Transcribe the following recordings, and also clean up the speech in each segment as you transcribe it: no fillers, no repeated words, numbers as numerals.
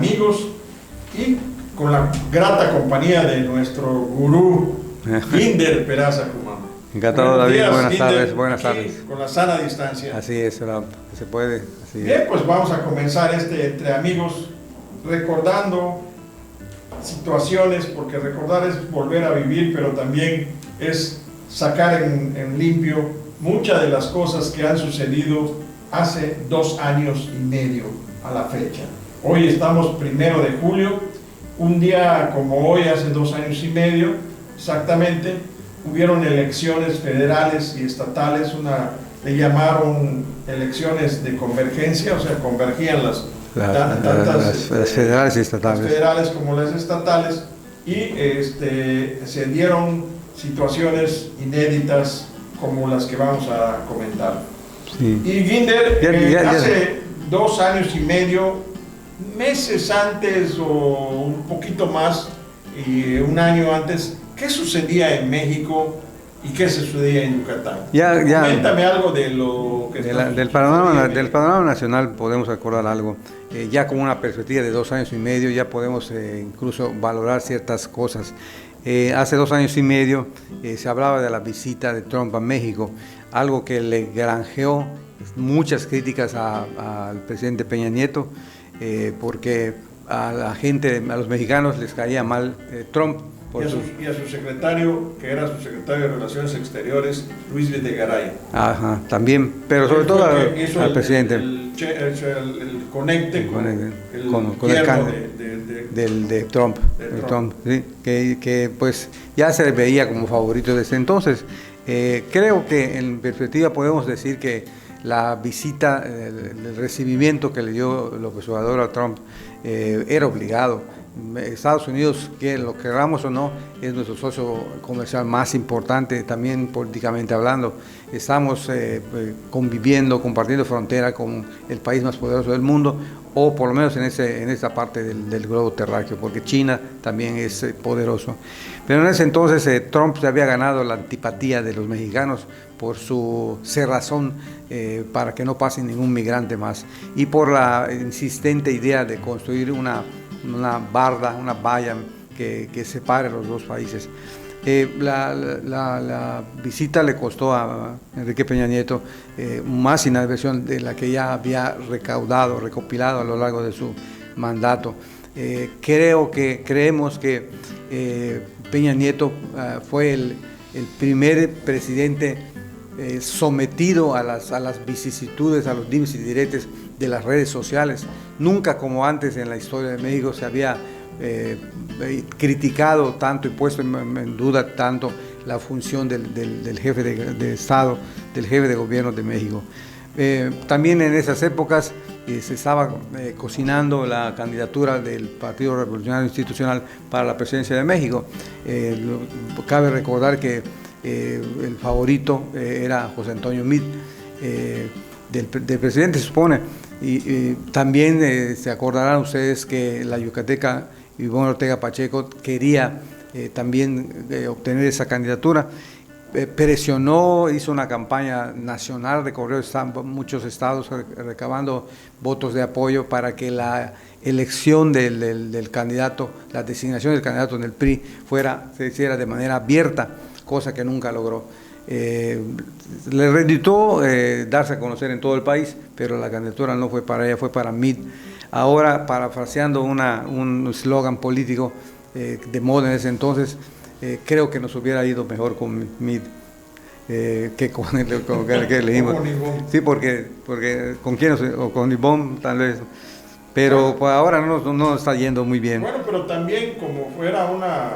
amigos y con la grata compañía de nuestro gurú Ginder Peraza Kumam. Encantado, David. Días, buenas Ginder, tardes, buenas tardes. con la sana distancia. Así es, se puede. Así Bien, es. pues vamos a comenzar entre amigos recordando situaciones, porque recordar es volver a vivir, pero también es sacar en limpio muchas de las cosas que han sucedido hace 2 años y medio a la fecha. Hoy estamos 1 de julio, un día como hoy, hace 2 años y medio exactamente, hubieron elecciones federales y estatales, le llamaron elecciones de convergencia, o sea, convergían las federales y estatales. Las federales como las estatales, y se dieron situaciones inéditas como las que vamos a comentar. Sí. Y Ginder, hace 2 años y medio, meses antes o un poquito más, y 1 año antes, ¿qué sucedía en México y qué sucedía en Yucatán? Coméntame algo de lo que del panorama nacional. Podemos acordar algo, ya con una perspectiva de 2 años y medio, ya podemos incluso valorar ciertas cosas. Hace 2 años y medio se hablaba de la visita de Trump a México, algo que le granjeó muchas críticas al presidente Peña Nieto, porque a la gente, a los mexicanos les caía mal Trump. Y a su secretario, que era su secretario de Relaciones Exteriores, Luis Videgaray. Ajá, también, pero sobre todo al presidente. El conecte con el cambio de Trump. ¿Sí? Que pues ya se le veía como favorito desde entonces. Creo que en perspectiva podemos decir que la visita, el recibimiento que le dio López Obrador a Trump era obligado. Estados Unidos, que lo queramos o no, es nuestro socio comercial más importante, también políticamente hablando. Estamos conviviendo, compartiendo frontera con el país más poderoso del mundo, o por lo menos en esta parte del globo terráqueo, porque China también es poderoso. Pero en ese entonces Trump se había ganado la antipatía de los mexicanos por su cerrazón para que no pase ningún migrante más, y por la insistente idea de construir una barda, una valla que separe los dos países. La visita le costó a Enrique Peña Nieto más inadversión de la que ya había recopilado a lo largo de su mandato. Creemos que Peña Nieto fue el primer presidente sometido a las vicisitudes, a los dimes y diretes de las redes sociales. Nunca como antes en la historia de México se había criticado tanto y puesto en duda tanto la función del jefe de Estado, del jefe de gobierno de México. También en esas épocas se estaba cocinando la candidatura del Partido Revolucionario Institucional para la presidencia de México. Cabe recordar que el favorito era José Antonio Meade, del presidente, se supone. Y también se acordarán ustedes que la yucateca Ivonne Ortega Pacheco quería también obtener esa candidatura. Presionó, hizo una campaña nacional, recorrió muchos estados recabando votos de apoyo para que la elección del candidato, la designación del candidato en el PRI se hiciera de manera abierta, cosa que nunca logró. Le reditó darse a conocer en todo el país, pero la candidatura no fue para ella, fue para Meade. Ahora, parafraseando un eslogan político de moda en ese entonces, creo que nos hubiera ido mejor con Meade que con el que elegimos. Sí, porque con quién, o con Ivonne tal vez, pero pues ahora no está yendo muy bien. Bueno, pero también como fuera una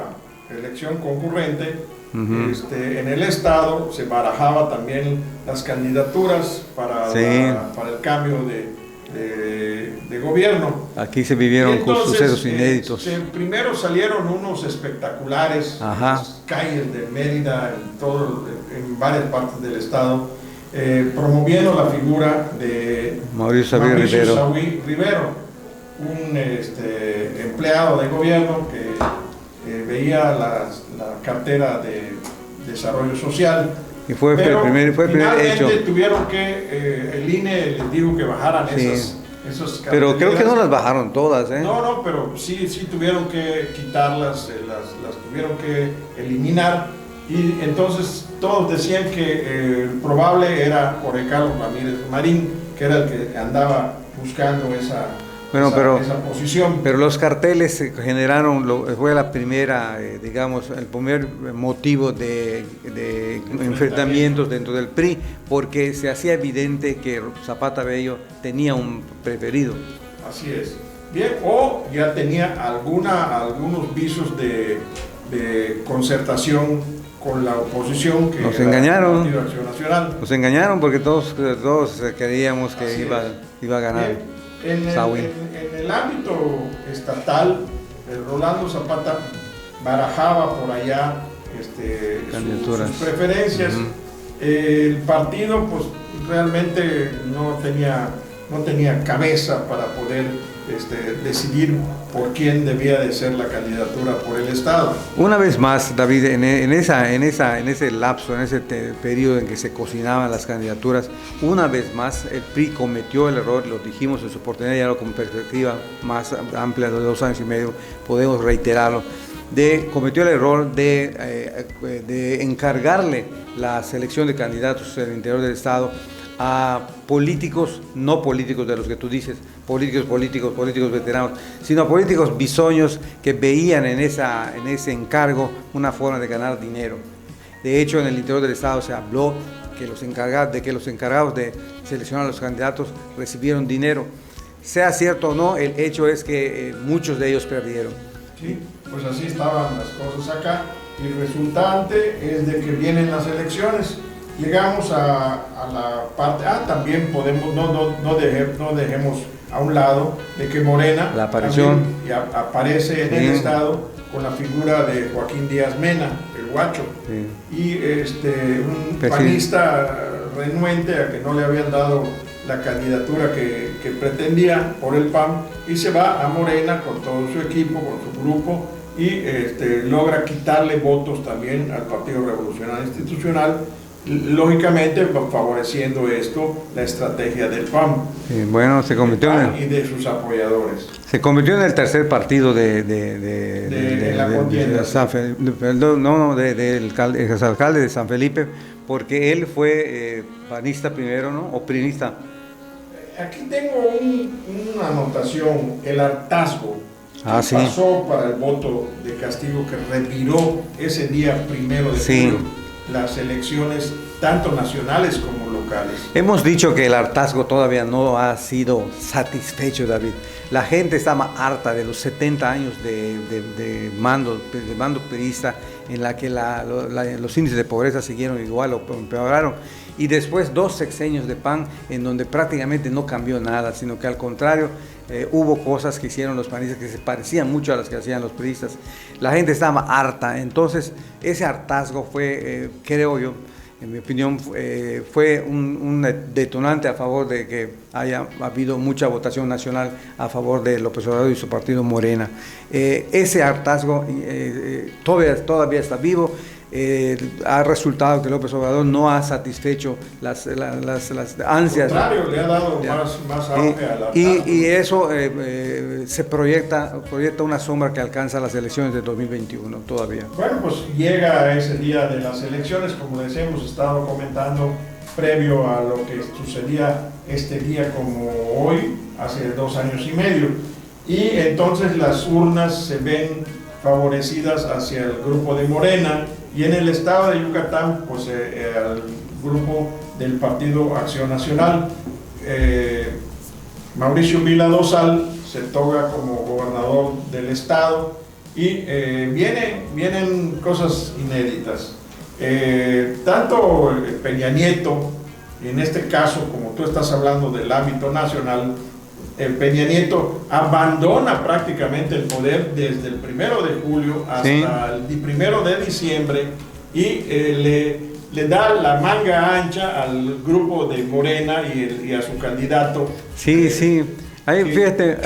elección concurrente, en el estado se barajaba también las candidaturas para el cambio de gobierno. Aquí se vivieron sucesos inéditos. Primero salieron unos espectaculares en las calles de Mérida, en varias partes del estado, promoviendo la figura de Mauricio Rivero, un empleado de gobierno que veía la cartera de desarrollo social. Y fue el primer hecho. Tuvieron que, el INE les dijo que bajaran Pero creo que no las bajaron todas, ¿eh? No, pero sí tuvieron que quitarlas, las tuvieron que eliminar, y entonces todos decían que el probable era Jorge Carlos Ramírez Marín, que era el que andaba buscando esa posición. Pero los carteles generaron, fue la primera, digamos, el primer motivo de enfrentamientos dentro del PRI, porque se hacía evidente que Zapata Bello tenía un preferido. Así es. Bien, o ya tenía algunos visos de concertación con la oposición, que nos engañaron. El Partido Acción Nacional. Nos engañaron porque todos creíamos que iba a ganar. En el ámbito estatal, Rolando Zapata barajaba por allá sus preferencias. El partido pues realmente no tenía cabeza para poder decidir por quién debía de ser la candidatura por el Estado. Una vez más, David, en ese lapso, en ese periodo en que se cocinaban las candidaturas, una vez más el PRI cometió el error, lo dijimos en su oportunidad, y ahora con perspectiva más amplia de 2 años y medio podemos reiterarlo, cometió el error de encargarle la selección de candidatos en el interior del Estado a políticos, no políticos de los que tú dices, políticos veteranos, sino a políticos bisoños que veían en ese encargo una forma de ganar dinero. De hecho, en el interior del Estado se habló que los encargados de seleccionar a los candidatos recibieron dinero. Sea cierto o no, el hecho es que muchos de ellos perdieron. Sí, pues así estaban las cosas acá, y el resultante es de que vienen las elecciones. Llegamos a la parte, también podemos, no dejemos a un lado de que Morena la aparición aparece en el Estado con la figura de Joaquín Díaz Mena, el Guacho, y un panista renuente a que no le habían dado la candidatura que pretendía por el PAN, y se va a Morena con todo su equipo, con su grupo, y logra quitarle votos también al Partido Revolucionario Institucional, lógicamente favoreciendo esto la estrategia del PAN. Bueno, se convirtió y de sus apoyadores. Se convirtió en el tercer partido del exalcalde de San Felipe, porque él fue panista primero, ¿no? O priista. Aquí tengo una anotación, el hartazgo. Sí. Pasó para el voto de castigo que retiró ese día 1 de julio las elecciones tanto nacionales como locales. Hemos dicho que el hartazgo todavía no ha sido satisfecho, David. La gente estaba harta de los 70 años de mando priista, en la que los índices de pobreza siguieron igual o empeoraron, y después 2 sexenios de PAN en donde prácticamente no cambió nada, sino que al contrario, hubo cosas que hicieron los panistas que se parecían mucho a las que hacían los priistas. La gente estaba harta, entonces ese hartazgo fue, creo yo, en mi opinión, fue un detonante a favor de que haya habido mucha votación nacional a favor de López Obrador y su partido Morena. Ese hartazgo todavía está vivo. Ha resultado que López Obrador no ha satisfecho las ansias. Al contrario, le ha dado más auge a la y eso se proyecta una sombra que alcanza las elecciones de 2021 todavía. Bueno, pues llega ese día de las elecciones, como les hemos estado comentando, previo a lo que sucedía este día como hoy, hace 2 años y medio. Y entonces las urnas se ven favorecidas hacia el grupo de Morena, y en el estado de Yucatán, pues al grupo del Partido Acción Nacional. Mauricio Vila Dosal se toca como gobernador del estado, y vienen cosas inéditas. Tanto Peña Nieto, en este caso, como tú estás hablando del ámbito nacional, Peña Nieto abandona prácticamente el poder desde el 1 de julio hasta el 1 de diciembre, y le da la manga ancha al grupo de Morena y a su candidato. Sí. Ahí fíjate,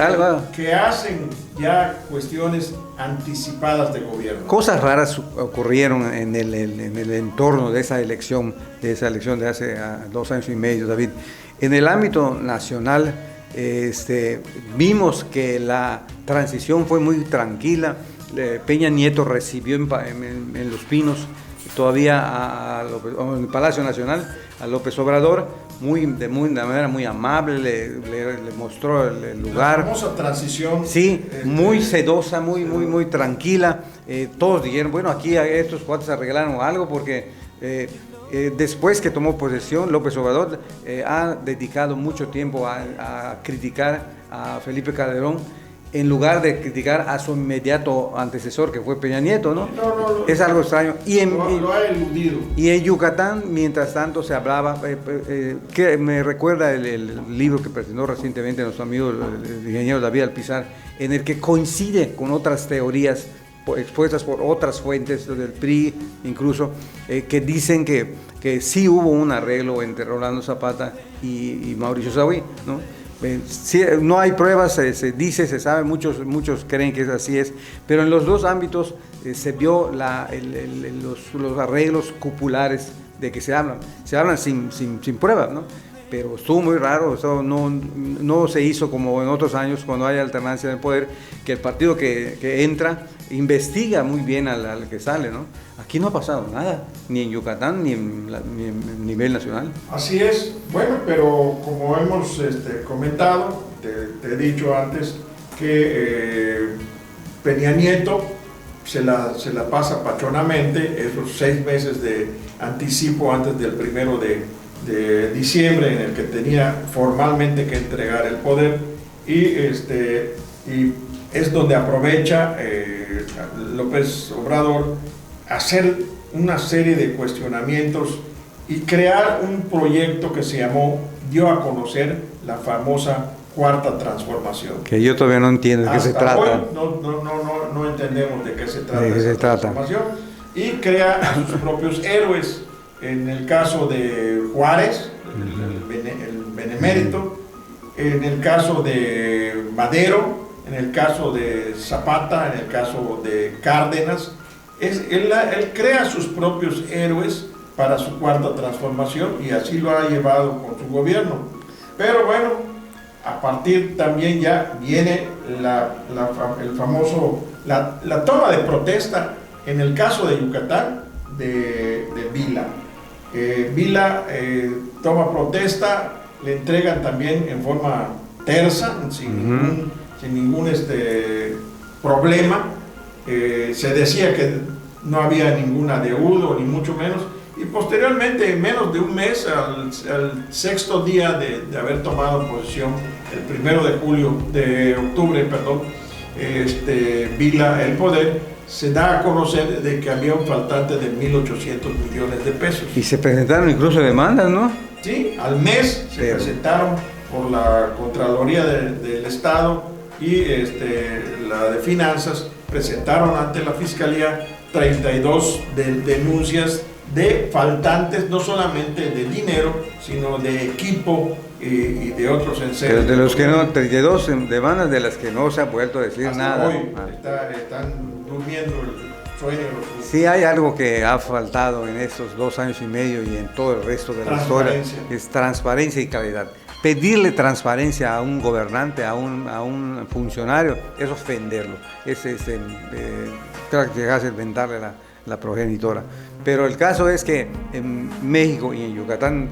que hacen ya cuestiones anticipadas de gobierno. Cosas raras ocurrieron en el entorno de esa elección de hace 2 años y medio, David. En el ámbito nacional, Vimos que la transición fue muy tranquila. Peña Nieto recibió en Los Pinos todavía en el Palacio Nacional a López Obrador de manera muy amable, le mostró el lugar. La famosa transición. Sí, muy sedosa, muy tranquila. Todos dijeron, bueno, aquí estos cuates arreglaron algo porque después que tomó posesión, López Obrador ha dedicado mucho tiempo a criticar a Felipe Calderón, en lugar de criticar a su inmediato antecesor, que fue Peña Nieto, ¿no? Es algo extraño. Lo ha eludido. Y en Yucatán, mientras tanto, se hablaba, que me recuerda el libro que presentó recientemente nuestro amigo el ingeniero David Alpizar, en el que coincide con otras teorías expuestas por otras fuentes del PRI, incluso, que dicen que sí hubo un arreglo entre Rolando Zapata y Mauricio Sahui, ¿no? Sí, no hay pruebas, se dice, se sabe, muchos creen que así es, pero en los dos ámbitos se vio los arreglos cupulares de que se hablan sin pruebas, ¿no? Pero estuvo muy raro, eso no se hizo como en otros años cuando hay alternancia en el poder, que el partido que entra investiga muy bien al que sale, ¿no? Aquí no ha pasado nada, ni en Yucatán ni en nivel nacional. Así es, bueno, pero como hemos comentado, te he dicho antes que Peña Nieto se la pasa pachonamente esos 6 meses de anticipo antes del 1 de diciembre, en el que tenía formalmente que entregar el poder, y es donde aprovecha López Obrador hacer una serie de cuestionamientos y crear un proyecto que dio a conocer la famosa Cuarta Transformación. Que yo todavía no entiendo de qué se trata. Hoy no entendemos de qué se trata esa transformación, y crea a sus propios héroes. En el caso de Juárez, el benemérito, en el caso de Madero, en el caso de Zapata, en el caso de Cárdenas, él crea sus propios héroes para su Cuarta Transformación, y así lo ha llevado con su gobierno. Pero bueno, a partir también ya viene la toma de protesta en el caso de Yucatán de Vila. Vila toma protesta, le entregan también en forma tersa, sin ningún problema. Se decía que no había ningún adeudo, ni mucho menos, y posteriormente, en menos de un mes, al 6º día de haber tomado posesión, el 1 de octubre, Vila el poder, se da a conocer de que había un faltante de 1.800 millones de pesos. Y se presentaron incluso demandas, ¿no? Sí, al mes se presentaron por la Contraloría del Estado y la de Finanzas, presentaron ante la Fiscalía 32 denuncias de faltantes, no solamente de dinero, sino de equipo y de otros enseres. Pero de los que no, 32 demandas de las que no se ha vuelto a decir hasta nada. Hoy están durmiendo el sueño de los... Sí, hay algo que ha faltado en estos 2 años y medio y en todo el resto de la historia, es transparencia y calidad. Pedirle transparencia a un gobernante, a un funcionario, es ofenderlo, es inventarle la progenitora. Pero el caso es que en México y en Yucatán,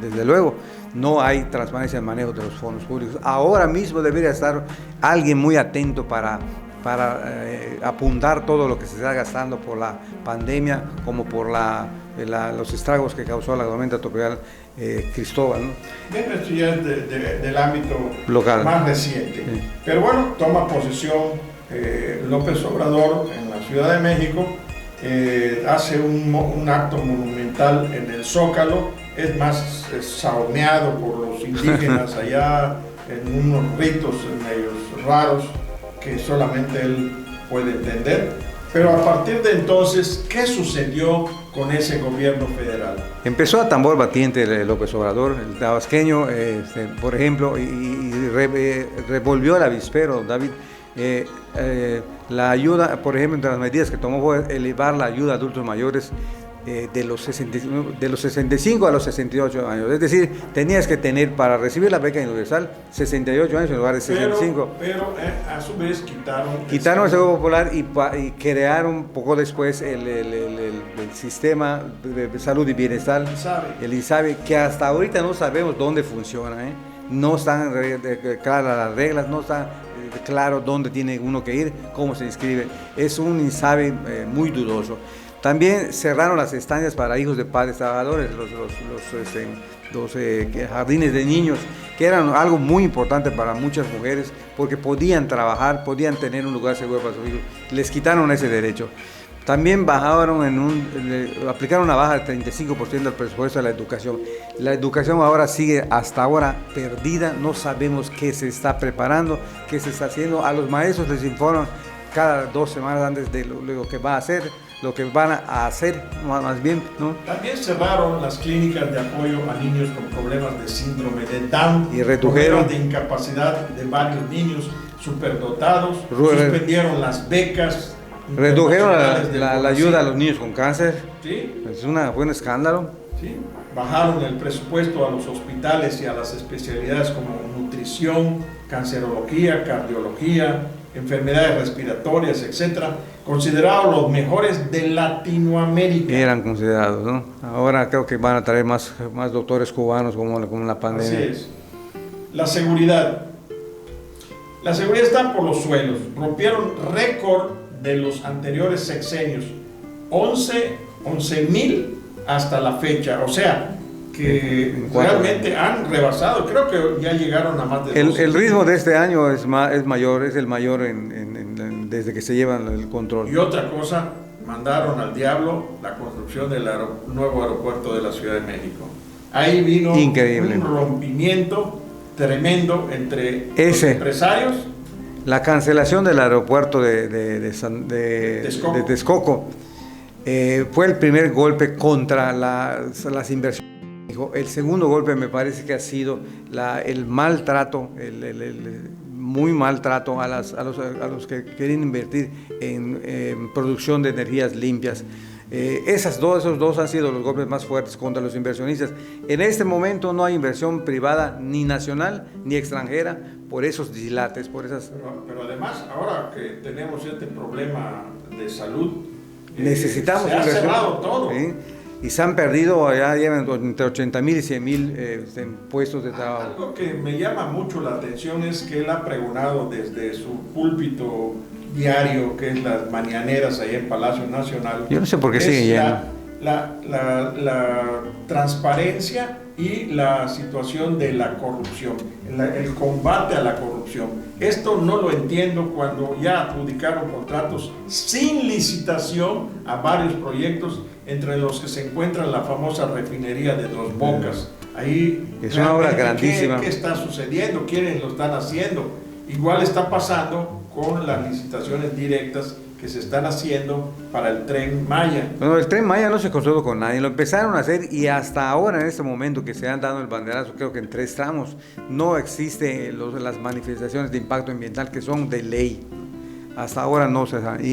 desde luego, no hay transparencia en el manejo de los fondos públicos. Ahora mismo debería estar alguien muy atento para apuntar todo lo que se está gastando por la pandemia, como por los estragos que causó la tormenta tropical Cristóbal, ¿no? Bien, esto ya es del ámbito local, más reciente. Sí. Pero bueno, toma posesión López Obrador en la Ciudad de México, hace un acto monumental en el Zócalo, es más saoneado por los indígenas allá en unos ritos medios raros que solamente él puede entender. Pero a partir de entonces, ¿qué sucedió con ese gobierno federal? Empezó a tambor batiente López Obrador, el tabasqueño, por ejemplo, y revolvió el avispero, David. La ayuda, por ejemplo, entre las medidas que tomó fue elevar la ayuda a adultos mayores de los 65 a los 68 años. Es decir, tenías que tener para recibir la beca universal 68 años en lugar de 65. Pero a su vez quitaron el Seguro Popular y crearon poco después el sistema de salud y bienestar, el INSABI, que hasta ahorita no sabemos dónde funciona, ¿eh? No están claras las reglas, no está claro dónde tiene uno que ir, cómo se inscribe. Es un INSABI muy dudoso. También cerraron las estancias para hijos de padres trabajadores, los jardines de niños, que eran algo muy importante para muchas mujeres, porque podían trabajar, podían tener un lugar seguro para sus hijos. Les quitaron ese derecho. También aplicaron una baja del 35% del presupuesto de la educación. La educación ahora sigue hasta ahora perdida, no sabemos qué se está preparando, qué se está haciendo. A los maestros les informan cada 2 semanas antes de lo que va a hacer, lo que van a hacer, más bien, ¿no? También cerraron las clínicas de apoyo a niños con problemas de síndrome de Down y redujeron de incapacidad de varios niños superdotados, suspendieron las becas, redujeron la ayuda a los niños con cáncer. ¿Sí? Es un escándalo. ¿Sí? Bajaron el presupuesto a los hospitales y a las especialidades como nutrición, cancerología, cardiología, enfermedades respiratorias, etcétera, considerados los mejores de Latinoamérica. Eran considerados, ¿no? Ahora creo que van a traer más doctores cubanos como la pandemia. Así es. La seguridad. La seguridad está por los suelos. Rompieron récord de los anteriores sexenios. 11,000 hasta la fecha. O sea, que realmente han rebasado. Creo que ya llegaron a más de el ritmo de este año es mayor, es el mayor desde que se llevan el control. Y otra cosa, mandaron al diablo la construcción del nuevo aeropuerto de la Ciudad de México. Ahí vino increíble, un rompimiento tremendo entre los empresarios. La cancelación del aeropuerto de Texcoco fue el primer golpe contra las inversiones. El segundo golpe me parece que ha sido el maltrato, muy maltrato a los que quieren invertir en producción de energías limpias. Esos dos han sido los golpes más fuertes contra los inversionistas. En este momento no hay inversión privada ni nacional ni extranjera por esos dislates, Pero además, ahora que tenemos este problema de salud, necesitamos se ha cerrado todo. ¿Sí? Y se han perdido, ya llevan entre 80,000 y 100,000 puestos de trabajo. Algo que me llama mucho la atención es que él ha pregonado desde su púlpito diario, que es las mañaneras ahí en Palacio Nacional. Yo no sé por qué sigue yendo. La transparencia y la situación de la corrupción, el combate a la corrupción. Esto no lo entiendo cuando ya adjudicaron contratos sin licitación a varios proyectos, entre los que se encuentra la famosa refinería de Dos Bocas. Ahí es una obra grandísima. ¿Qué está sucediendo? ¿Quiénes lo están haciendo? Igual está pasando con las licitaciones directas que se están haciendo para el Tren Maya. Bueno, el Tren Maya no se construyó con nadie, lo empezaron a hacer y hasta ahora, en este momento que se han dado el banderazo, creo que en 3 tramos, no existen las manifestaciones de impacto ambiental que son de ley. Hasta ahora no se sabe.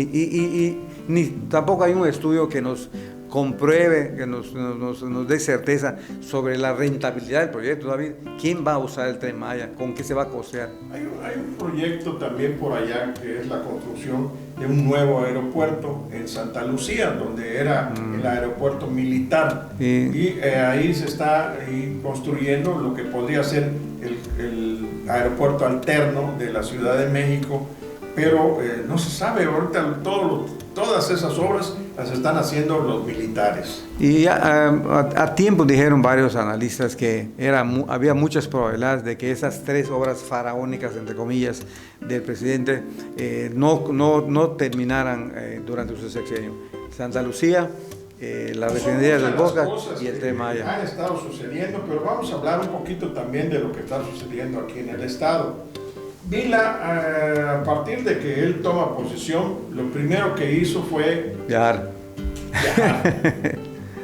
Ni tampoco hay un estudio que nos compruebe, que nos dé certeza sobre la rentabilidad del proyecto. David, ¿quién va a usar el Tren Maya? ¿Con qué se va a costear? Hay un proyecto también por allá que es la construcción de un nuevo aeropuerto en Santa Lucía, donde era el aeropuerto militar. Y ahí se está construyendo lo que podría ser el aeropuerto alterno de la Ciudad de México, pero no se sabe ahorita todas esas obras las están haciendo los militares. Y ya, a tiempo dijeron varios analistas que había muchas probabilidades de que esas 3 obras faraónicas, entre comillas, del presidente no terminaran durante su sexenio. Santa Lucía, la refinería de Dos Bocas y el Tren Maya. Han estado sucediendo, pero vamos a hablar un poquito también de lo que está sucediendo aquí en el estado. Vila, a partir de que él toma posesión, lo primero que hizo fue viajar.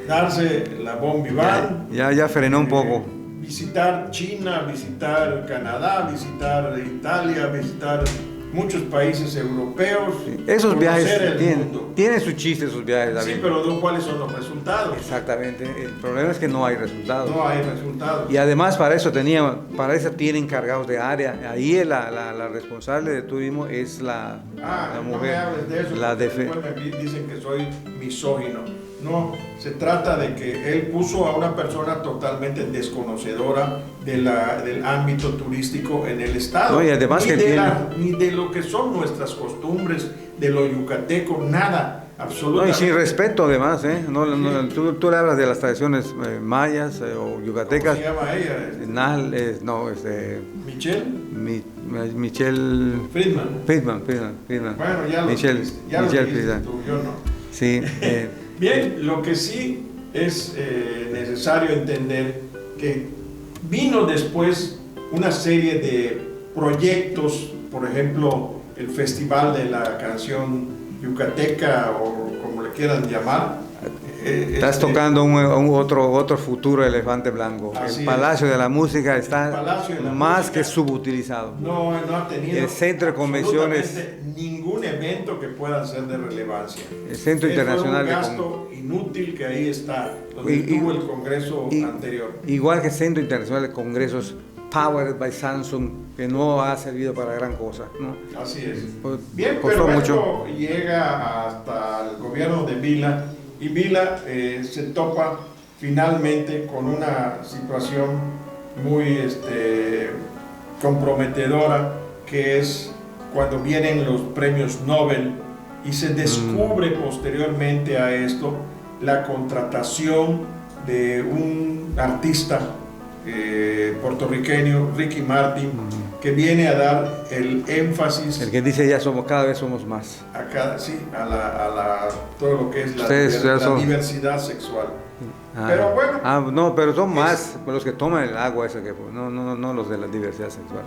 Darse la bon vivant. Ya frenó un poco. Visitar China, visitar Canadá, visitar Italia, visitar muchos países europeos. Sí. Esos viajes mundo. Tienen su chiste, esos viajes, David. Sí, pero no, ¿cuáles son los resultados? Exactamente. El problema es que no hay resultados. No hay resultados. Y además para eso tienen encargados de área. Ahí la responsable de turismo es la mujer. No me hables de eso, después me dicen que soy misógino. No, se trata de que él puso a una persona totalmente desconocedora del ámbito turístico en el estado. No, y además ni de lo que son nuestras costumbres, de lo yucateco, nada, absolutamente. No, y sin respeto además, ¿eh? Tú le hablas de las tradiciones mayas o yucatecas. ¿Cómo se llama ella? Michelle. Michelle Friedman. Bueno, ya lo dijiste tú, yo no. Sí. Bien, lo que sí es necesario entender que vino después una serie de proyectos, por ejemplo, el Festival de la Canción Yucateca o como le quieran llamar. Estás tocando otro futuro elefante blanco. El Palacio de la Música está más que subutilizado. No ha tenido el centro de convenciones, ningún evento que pueda ser de relevancia. El Centro Internacional de un gasto inútil que ahí está, donde tuvo el congreso anterior. Igual que el Centro Internacional de Congresos Powered by Samsung, que no ha servido para gran cosa, ¿no? Así es. Bien, pero esto llega hasta el gobierno de Vila. Y Vila se topa finalmente con una situación muy comprometedora, que es cuando vienen los premios Nobel y se descubre posteriormente a esto la contratación de un artista puertorriqueño, Ricky Martin, que viene a dar el énfasis. El que dice cada vez somos más. A todo lo que es la diversidad sexual. Pero bueno. No, pero son más los que toman el agua esa no los de la diversidad sexual.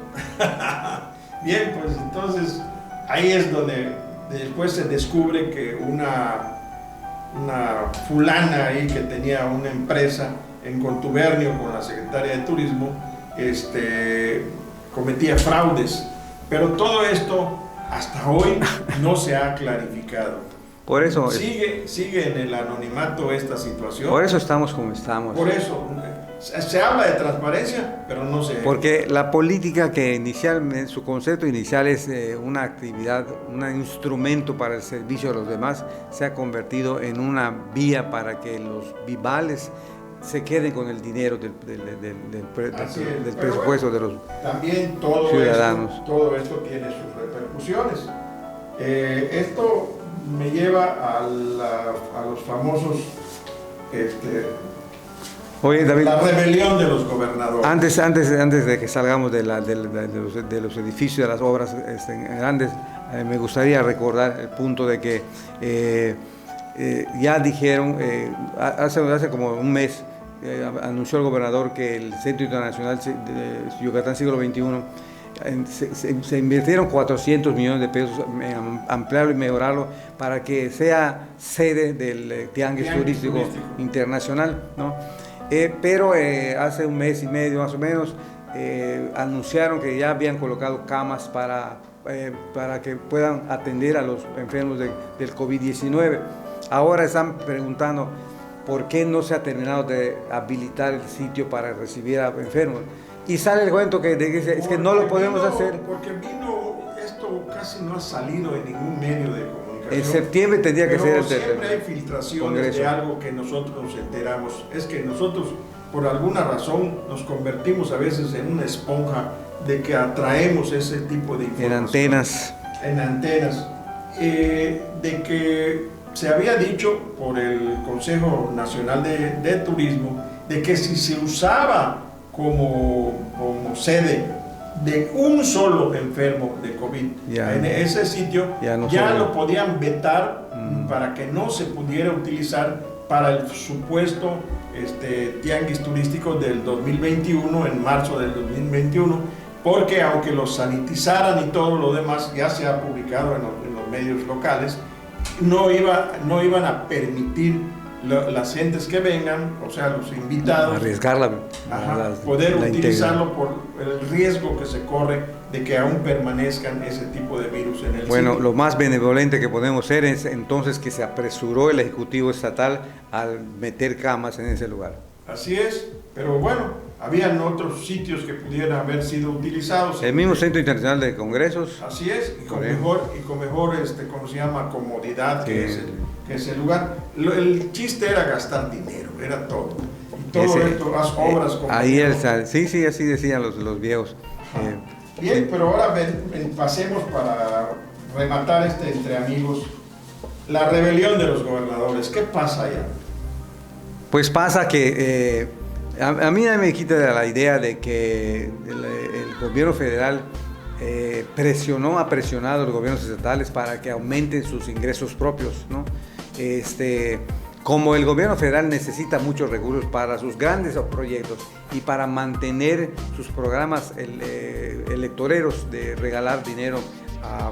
Bien, pues entonces ahí es donde después se descubre que una fulana ahí que tenía una empresa en contubernio con la secretaria de Turismo, cometía fraudes, pero todo esto hasta hoy no se ha clarificado. Por eso sigue en el anonimato esta situación. Por eso estamos como estamos. Por eso se habla de transparencia, pero no se. Porque la política, que inicialmente su concepto inicial es una actividad, un instrumento para el servicio a los demás, se ha convertido en una vía para que los vivales se queden con el dinero del presupuesto de los también ciudadanos. Todo esto tiene sus repercusiones. Esto me lleva a los famosos Oye, David, la rebelión de los gobernadores. Antes de que salgamos de los edificios, de las obras grandes, me gustaría recordar el punto de que ya dijeron, hace como un mes, anunció el gobernador que el Centro Internacional de Yucatán Siglo XXI se invirtieron 400 millones de pesos en ampliarlo y mejorarlo para que sea sede del Tianguis Turístico Internacional, ¿no? Pero hace un mes y medio más o menos anunciaron que ya habían colocado camas para que puedan atender a los enfermos del COVID-19. Ahora están preguntando por qué no se ha terminado de habilitar el sitio para recibir a enfermos. Y sale el cuento que dice, es que no lo podemos hacer. Porque esto casi no ha salido en ningún medio de comunicación. En septiembre tendría que ser siempre hay filtraciones de algo que nosotros nos enteramos. Es que nosotros, por alguna razón, nos convertimos a veces en una esponja de que atraemos ese tipo de información. En antenas. De que se había dicho por el Consejo Nacional de Turismo de que si se usaba como sede de un solo enfermo de COVID en ese sitio, ya lo podían vetar para que no se pudiera utilizar para el supuesto tianguis turístico del 2021, en marzo del 2021, porque aunque lo sanitizaran y todo lo demás, ya se ha publicado en los medios locales, no iban a permitir las gentes que vengan, o sea, los invitados, arriesgar poder utilizarlo por el riesgo que se corre de que aún permanezcan ese tipo de virus en el Bueno, sitio. lo más benevolente que podemos hacer es entonces que se apresuró el Ejecutivo Estatal al meter camas en ese lugar. Así es, pero bueno, habían otros sitios que pudieran haber sido utilizados. El mismo Centro Internacional de Congresos. Así es, y con mejor, ¿cómo se llama? Comodidad, que es el lugar. El chiste era gastar dinero, era todo. Y todo esto, las obras como... Ahí sí, así decían los viejos. Bien, pero ahora pasemos para rematar entre amigos. La rebelión de los gobernadores, ¿qué pasa allá? Pues pasa que a mí no me quita la idea de que el gobierno federal ha presionado a los gobiernos estatales para que aumenten sus ingresos propios, ¿no? Como el gobierno federal necesita muchos recursos para sus grandes proyectos y para mantener sus programas electoreros de regalar dinero a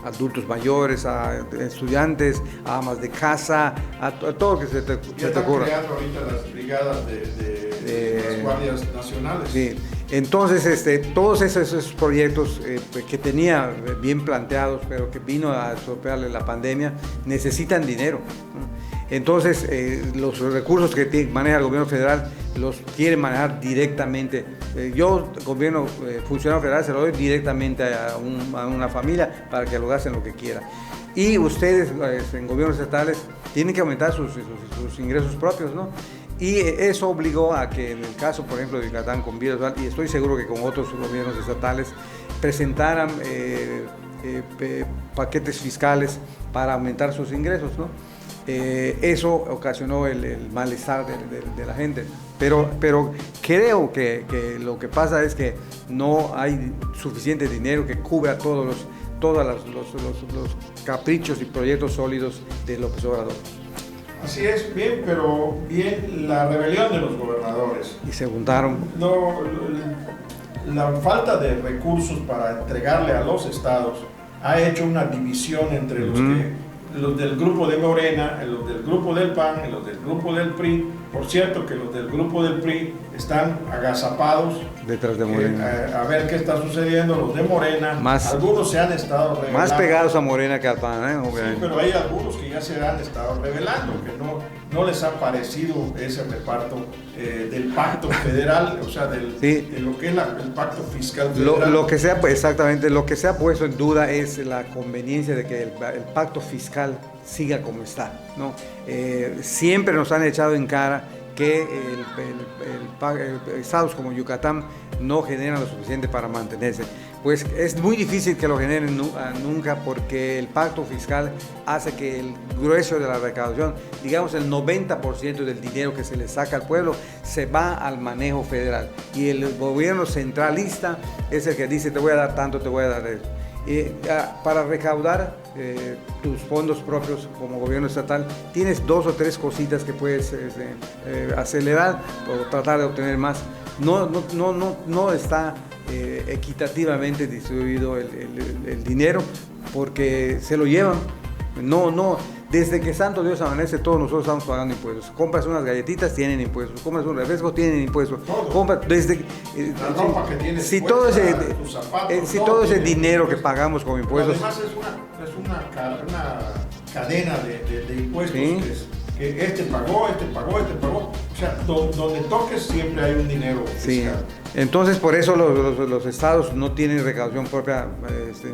adultos mayores, a estudiantes, a amas de casa, a todo lo que se te ocurra. Ya están creando ahorita las brigadas de las guardias nacionales. Sí. Entonces, todos esos proyectos que tenía bien planteados, pero que vino a estropearle la pandemia, necesitan dinero, ¿no? Entonces, los recursos que maneja el gobierno federal los quiere manejar directamente. Yo, gobierno funcionario federal, se lo doy directamente a una familia para que lo gasten lo que quiera. Y ustedes, en gobiernos estatales, tienen que aumentar sus ingresos propios, ¿no? Y eso obligó a que en el caso, por ejemplo, de Yucatán con Vida, y estoy seguro que con otros gobiernos estatales, presentaran paquetes fiscales para aumentar sus ingresos, ¿no? Eso ocasionó el malestar de la gente. Pero creo que lo que pasa es que no hay suficiente dinero que cubra todos los caprichos y proyectos sólidos de López Obrador. Así es, bien, pero bien la rebelión de los gobernadores. Y se juntaron. No, la falta de recursos para entregarle a los estados ha hecho una división entre los del grupo de Morena, los del grupo del PAN, los del grupo del PRI. Por cierto que los del grupo del PRI están agazapados detrás de Morena. A ver qué está sucediendo. Los de Morena, algunos se han estado revelando. Más pegados a Morena que al PAN, Sí, pero hay algunos que ya se han estado revelando, que no les ha parecido ese reparto del pacto federal, o sea, de lo que es el pacto fiscal federal. Exactamente, lo que se ha puesto en duda es la conveniencia de que el pacto fiscal siga como está, ¿no? Siempre nos han echado en cara que estados como Yucatán no generan lo suficiente para mantenerse. Pues es muy difícil que lo generen nunca, porque el pacto fiscal hace que el grueso de la recaudación, digamos el 90% del dinero que se le saca al pueblo, se va al manejo federal. Y el gobierno centralista es el que dice: te voy a dar tanto, te voy a dar eso. Para recaudar tus fondos propios como gobierno estatal, tienes 2 o 3 cositas que puedes acelerar o tratar de obtener más. No está equitativamente distribuido el dinero, porque se lo llevan. Desde que Santo Dios amanece, todos nosotros estamos pagando impuestos. Compras unas galletitas, tienen impuestos. Compras un refresco, tienen impuestos. Compras la ropa que tienes, si todo ese, tus zapatos, todo ese dinero que pagamos como impuestos. Pero además es una cadena de impuestos. ¿Sí? Que este pagó. O sea, donde toques siempre hay un dinero fiscal. Sí. Entonces, por eso los estados no tienen recaudación propia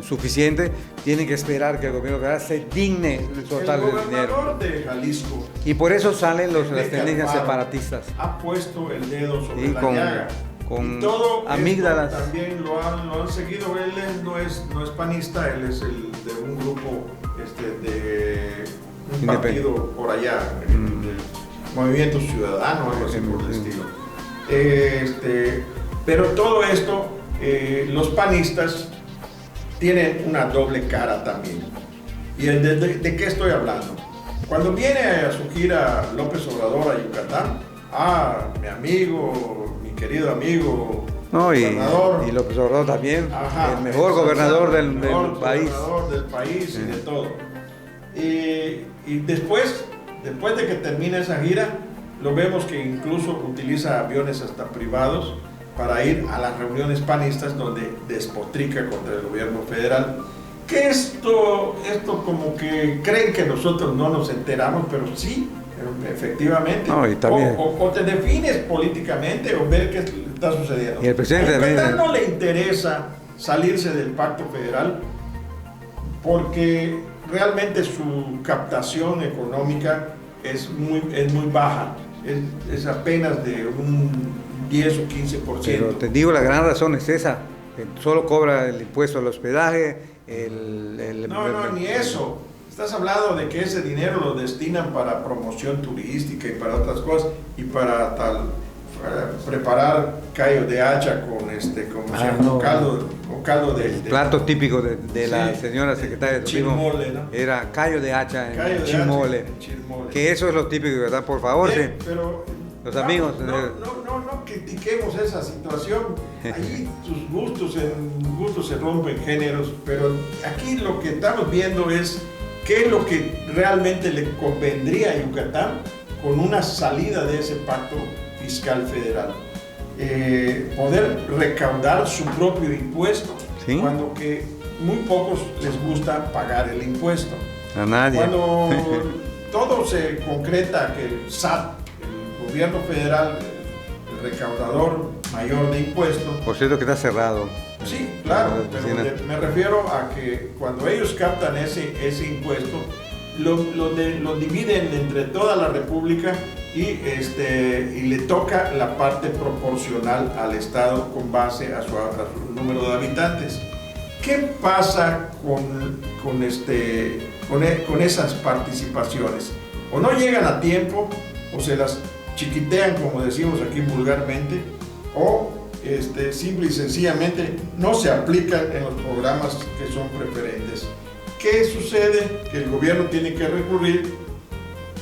suficiente, tienen que esperar que el gobierno federal se digne de soltarle el dinero. El gobernador de Jalisco, y por eso salen las tendencias separatistas. Ha puesto el dedo sobre la con, llaga. Con y todo amígdalas. También lo han seguido. Él no es panista, él es de un grupo de un partido por allá, del Movimiento Ciudadano, algo así por el estilo. Pero todo esto, los panistas tienen una doble cara también. ¿Y de qué estoy hablando? Cuando viene a su gira López Obrador a Yucatán, mi amigo, mi querido amigo, gobernador, y López Obrador también, el mejor gobernador del país. Gobernador del país y de todo. Y después de que termina esa gira, lo vemos que incluso utiliza aviones hasta privados para ir a las reuniones panistas donde despotrica contra el gobierno federal. Que esto como que creen que nosotros no nos enteramos, pero sí, efectivamente. No, y también, o te defines políticamente o ver qué está sucediendo. Y el presidente a Yucatán también, no le interesa salirse del pacto federal porque realmente su captación económica es muy baja, es apenas de un 10 o 15%. pero te digo, la gran razón es esa, que solo cobra el impuesto al hospedaje, No, ni eso. Estás hablando de que ese dinero lo destinan para promoción turística y para otras cosas, y para preparar callo de hacha con caldo de plato típico de la señora secretaria de turismo, chirmole, ¿no? Era callo de hacha en Callo de chirmole, hacha en chirmole. que eso es lo típico, ¿verdad? Por favor, sí. Pero Los amigos. No critiquemos esa situación. Allí sus gustos se rompen géneros, pero aquí lo que estamos viendo es qué es lo que realmente le convendría a Yucatán con una salida de ese pacto fiscal federal. Poder recaudar su propio impuesto, ¿sí? Cuando que muy pocos les gusta pagar el impuesto. A nadie. Cuando todo se concreta que el SAT, el gobierno federal, el recaudador mayor de impuestos. Por cierto que está cerrado. Sí, claro, pero me refiero a que cuando ellos captan ese impuesto, lo dividen entre toda la república y le toca la parte proporcional al Estado con base a su número de habitantes. ¿Qué pasa con esas participaciones? O no llegan a tiempo, o se las chiquitean, como decimos aquí vulgarmente, o simple y sencillamente no se aplican en los programas que son preferentes. ¿Qué sucede? Que el gobierno tiene que recurrir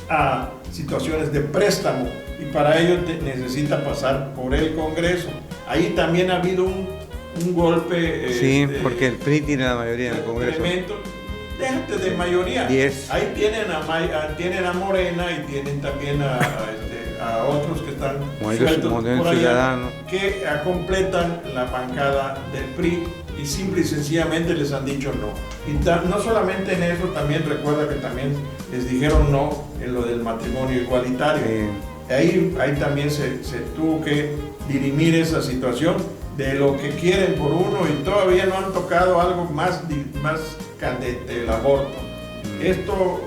a situaciones de préstamo y para ello necesita pasar por el Congreso. Ahí también ha habido un golpe. Sí, porque el PRI tiene la mayoría en el Congreso. Tremendo. Déjate de mayoría. 10. Ahí tienen a Morena y tienen también a otros que están sueltos por allá, que completan la bancada del PRI y simple y sencillamente les han dicho no. Y no solamente en eso, también recuerda que también les dijeron no en lo del matrimonio igualitario. Ahí también se tuvo que dirimir esa situación de lo que quieren por uno y todavía no han tocado algo más candente, el aborto. Esto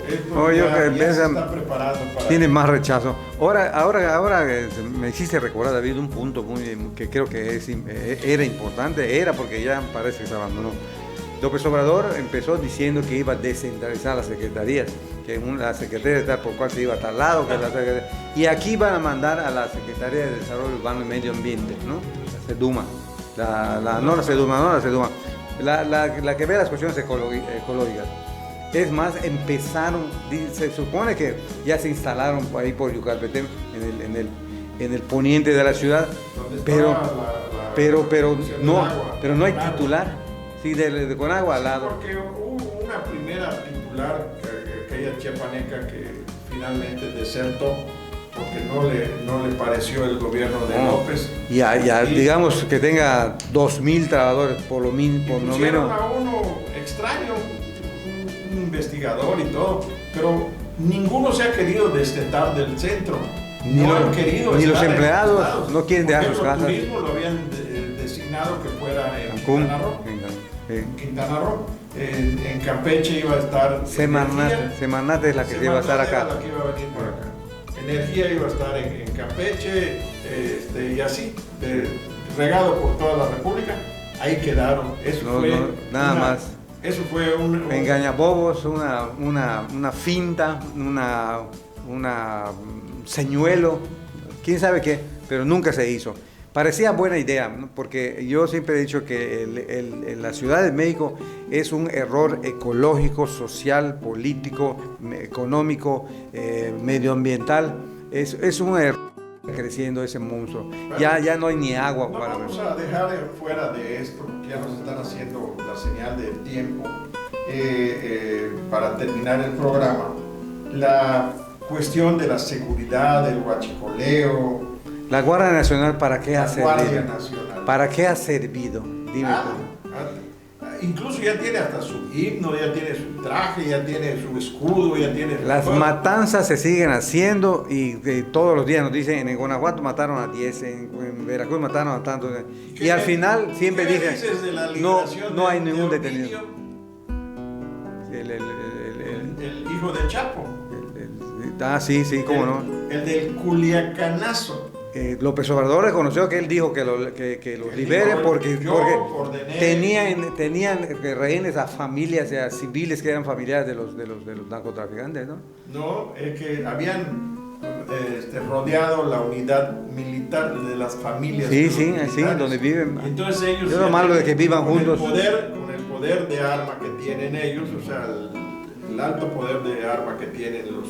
ya se está preparando para... Tiene más rechazo. Ahora me hiciste recordar, David, un punto que creo que era importante, porque ya parece que se abandonó. López Obrador empezó diciendo que iba a descentralizar las secretarías, que la secretaría tal por cual se iba a tal lado, y aquí van a mandar a la Secretaría de Desarrollo Urbano y Medio Ambiente, ¿no? La SEDUMA, la que ve las cuestiones ecológicas. Es más, se supone que ya se instalaron ahí por Yucatepec, en el poniente de la ciudad, pero no hay titular. Sí, de Conagua al lado. Porque hubo una primera titular, aquella chiapaneca, que finalmente desertó porque no le pareció el gobierno de López. Ya digamos que tenga 2,000 trabajadores, por lo menos. A uno extraño, un investigador y todo, pero ninguno se ha querido destetar del centro. Ni los empleados no quieren dejar sus casas. El turismo lo habían designado que fuera en Quintana Roo. En Quintana Roo. En Campeche iba a estar Semanate es la que iba a estar acá. La que iba a venir por acá. Energía iba a estar en Campeche, y así, regado por toda la República. Ahí quedaron. Nada más. Eso fue un engañabobos, una finta, una señuelo, quién sabe qué, pero nunca se hizo. Parecía buena idea, ¿no? Porque yo siempre he dicho que la Ciudad de México es un error ecológico, social, político, económico, medioambiental. Es un error creciendo ese monstruo. Bueno, ya no hay ni agua. No vamos a dejar fuera de esto, ya nos están haciendo la señal del tiempo para terminar el programa. La cuestión de la seguridad, del huachicoleo, ¿La Guardia Nacional para qué ha La servido? Guardia Nacional. ¿Para qué ha servido? Dime Nada. tú. Incluso ya tiene hasta su himno, ya tiene su traje, ya tiene su escudo, ya tiene... Las todo. matanzas se siguen haciendo y todos los días nos dicen, en Guanajuato mataron a 10, en Veracruz mataron a tantos. Y al final siempre ¿qué me dicen, dices de la no, liberación no hay de ningún Ovidio, detenido. el hijo del Chapo. Sí, sí, cómo no. El del Culiacanazo. López Obrador reconoció que él dijo que los liberen porque tenían rehenes a familias, a civiles que eran familiares de los narcotraficantes, ¿no? No, es que habían rodeado la unidad militar de las familias. Sí, de los sí, militares. Donde viven. Entonces ellos... Es lo malo de que vivan juntos. Con el poder de arma que tienen ellos, o sea, el alto poder de arma que tienen los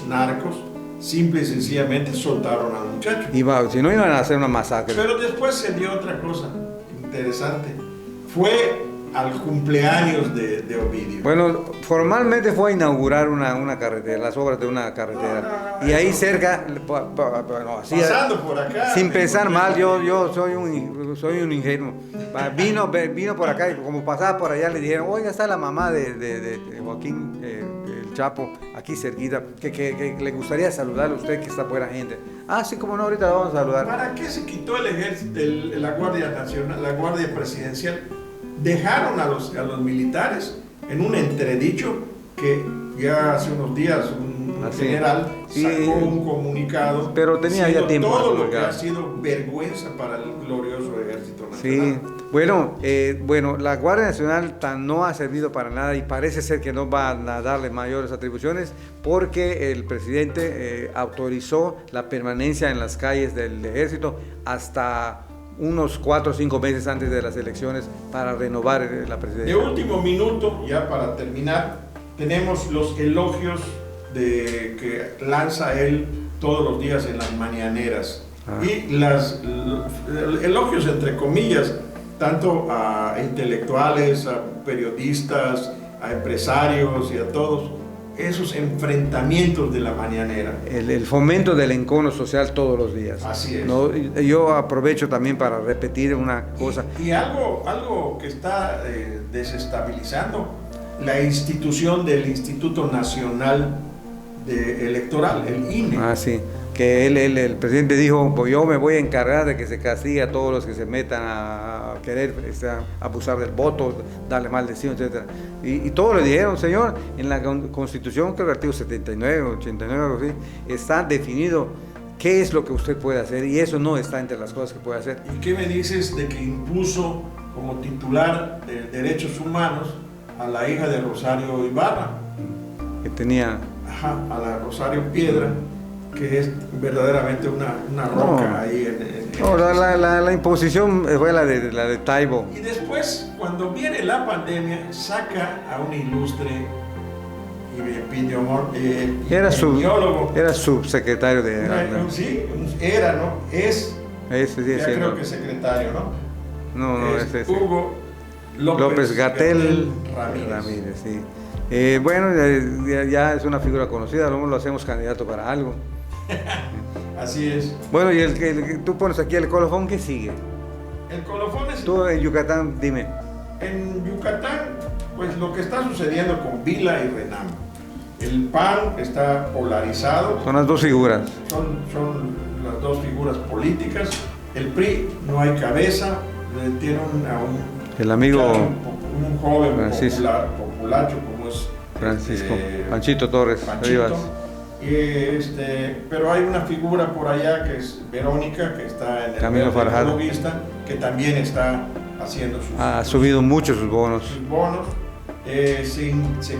narcos, simple y sencillamente soltaron al muchacho. Si no iban a hacer una masacre. Pero después se dio otra cosa interesante. Fue al cumpleaños de Ovidio. Bueno, formalmente fue a inaugurar una carretera, las obras de una carretera. Y ahí cerca, pasando por acá. sin pensar mal, yo soy un ingenuo. Vino por acá y como pasaba por allá le dijeron, oiga, está la mamá de Joaquín el Chapo, aquí cerquita, que le gustaría saludarle a usted que está fuera gente. Sí, como no, ahorita la vamos a saludar. ¿Para qué se quitó el ejército, la Guardia Nacional, la Guardia Presidencial? Dejaron a los militares en un entredicho que ya hace unos días un general sacó un comunicado, pero tenía ya tiempo todo lo que ha sido vergüenza para el glorioso ejército nacional. Sí, bueno, la Guardia Nacional no ha servido para nada y parece ser que no van a darle mayores atribuciones porque el presidente autorizó la permanencia en las calles del ejército hasta unos 4 o 5 meses antes de las elecciones para renovar la presidencia. De último minuto, ya para terminar, tenemos los elogios que lanza él todos los días en las mañaneras. Y los elogios entre comillas, tanto a intelectuales, a periodistas, a empresarios y a todos, esos enfrentamientos de la mañanera. El fomento del encono social todos los días. Así es. ¿No? Yo aprovecho también para repetir una cosa. Y algo que está desestabilizando la institución del Instituto Nacional Electoral, el INE. Sí. Que el presidente dijo, pues yo me voy a encargar de que se castigue a todos los que se metan a querer abusar del voto, darle maldición, etc. Y todos le dijeron, señor, en la Constitución, creo que el artículo 79, 89, algo así, está definido qué es lo que usted puede hacer y eso no está entre las cosas que puede hacer. ¿Y qué me dices de que impuso como titular de Derechos Humanos a la hija de Rosario Ibarra? Que tenía... a la Rosario Piedra, que es verdaderamente una roca ahí la imposición fue la de Taibo. Y después, cuando viene la pandemia, saca a un ilustre epidemiólogo. Era subsecretario de... Es creo que secretario, ¿no? No, es Hugo López Gatell Ramírez, sí. Bueno, ya es una figura conocida, luego lo hacemos candidato para algo. Así es. Bueno, y tú pones aquí el colofón, ¿qué sigue? El colofón es... Tú en Yucatán, dime. En Yucatán, pues lo que está sucediendo con Vila y Renam. El PAN está polarizado. Son las dos figuras. Son las dos figuras políticas. El PRI no hay cabeza. Tiene el amigo... un joven populacho como es... Francisco. Panchito Torres. Panchito. Pero hay una figura por allá que es Verónica, que está en el Camilo Farjado, que también está haciendo ha subido mucho sus bonos. Se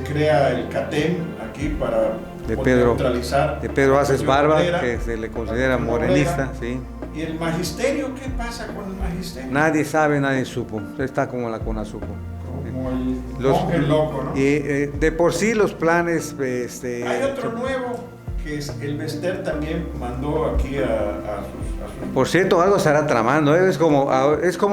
crea el CATEM aquí para neutralizar. De Pedro Aces Barba, que se le considera morenista, sí. ¿Y el magisterio? ¿Qué pasa con el magisterio? Nadie sabe, nadie supo. Está como la CONASUPO. Como el monje loco, ¿no? Y de por sí los planes... Hay otro nuevo, que es el Bester también mandó aquí a sus... Por cierto, algo estará tramando, es como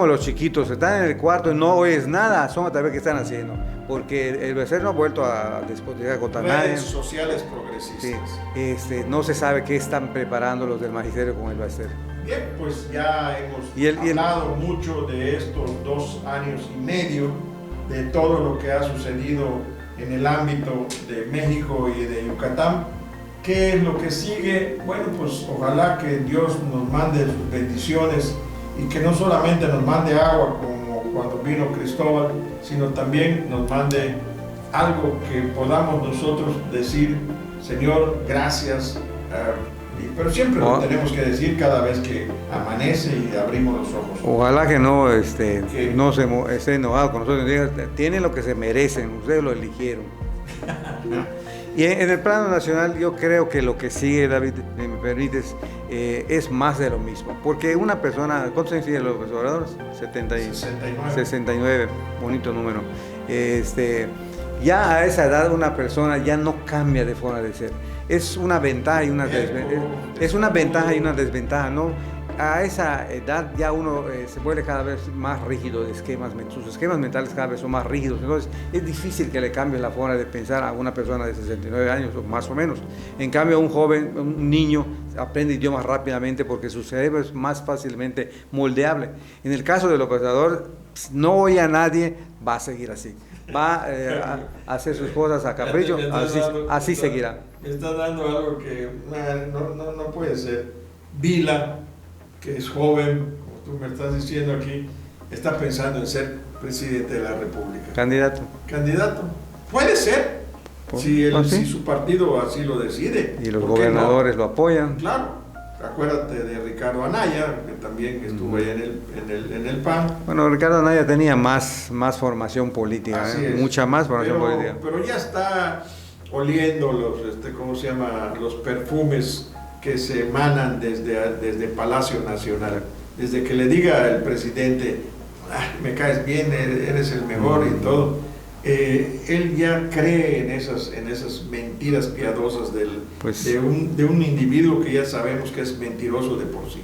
los chiquitos, están en el cuarto y no oyes nada, asómate a ver qué están haciendo, porque el Bester no ha vuelto a despotricar contra nadie. Redes sociales progresistas. Sí, no se sabe qué están preparando los del magisterio con el Bester. Bien, pues ya hemos hablado mucho de estos 2 años y medio, de todo lo que ha sucedido en el ámbito de México y de Yucatán. ¿Qué es lo que sigue? Bueno, pues ojalá que Dios nos mande sus bendiciones y que no solamente nos mande agua como cuando vino Cristóbal, sino también nos mande algo que podamos nosotros decir: Señor, gracias. Pero siempre lo tenemos que decir cada vez que amanece y abrimos los ojos. Ojalá que no, no se esté enojado con nosotros. Tienen lo que se merecen, ustedes lo eligieron. Y en el plano nacional yo creo que lo que sigue, David, me permites, es más de lo mismo. Porque una persona, ¿cuántos años tienen los observadores? 69, bonito número. Ya a esa edad una persona ya no cambia de forma de ser. Es una ventaja y una desventaja. Es una ventaja y una desventaja, ¿no? A esa edad ya uno se vuelve cada vez más rígido de esquemas, sus esquemas mentales cada vez son más rígidos, entonces es difícil que le cambie la forma de pensar a una persona de 69 años o más o menos. En cambio, un joven, un niño, aprende idiomas rápidamente porque su cerebro es más fácilmente moldeable. En el caso del operador, no oye a nadie, va a seguir así. Va a hacer sus cosas a capricho, así seguirá. Me está dando algo que no puede ser. Vila, que es joven, como tú me estás diciendo aquí, está pensando en ser presidente de la República. Candidato. Puede ser, si su partido así lo decide. Y los gobernadores lo apoyan. Claro. Acuérdate de Ricardo Anaya, que también estuvo ahí en el PAN. Bueno, Ricardo Anaya tenía más formación política, mucha más formación política. Pero ya está oliendo los perfumes que se emanan desde Palacio Nacional. Desde que le diga el presidente, me caes bien, eres el mejor y todo, él ya cree en esas mentiras piadosas de un individuo que ya sabemos que es mentiroso de por sí.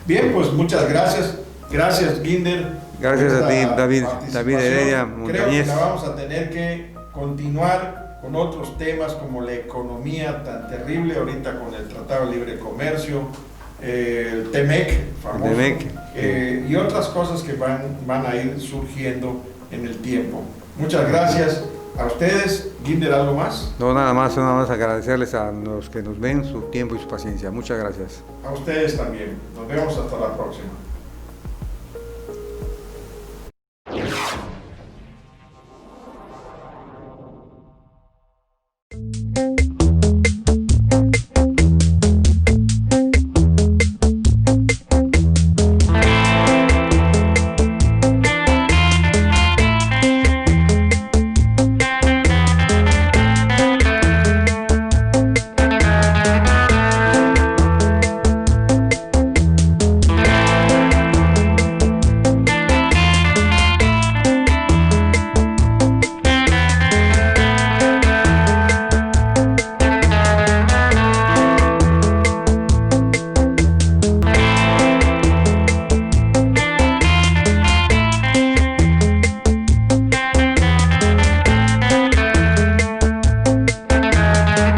Bien, pues muchas gracias. Gracias, Guinder. Gracias a ti, David Heredia Montañez. Creo que la vamos a tener que continuar con otros temas como la economía tan terrible ahorita con el Tratado de Libre Comercio, el TEMEC, famoso, y otras cosas que van a ir surgiendo en el tiempo. Muchas gracias a ustedes. Guinder, ¿algo más? No, nada más agradecerles a los que nos ven su tiempo y su paciencia. Muchas gracias. A ustedes también. Nos vemos hasta la próxima.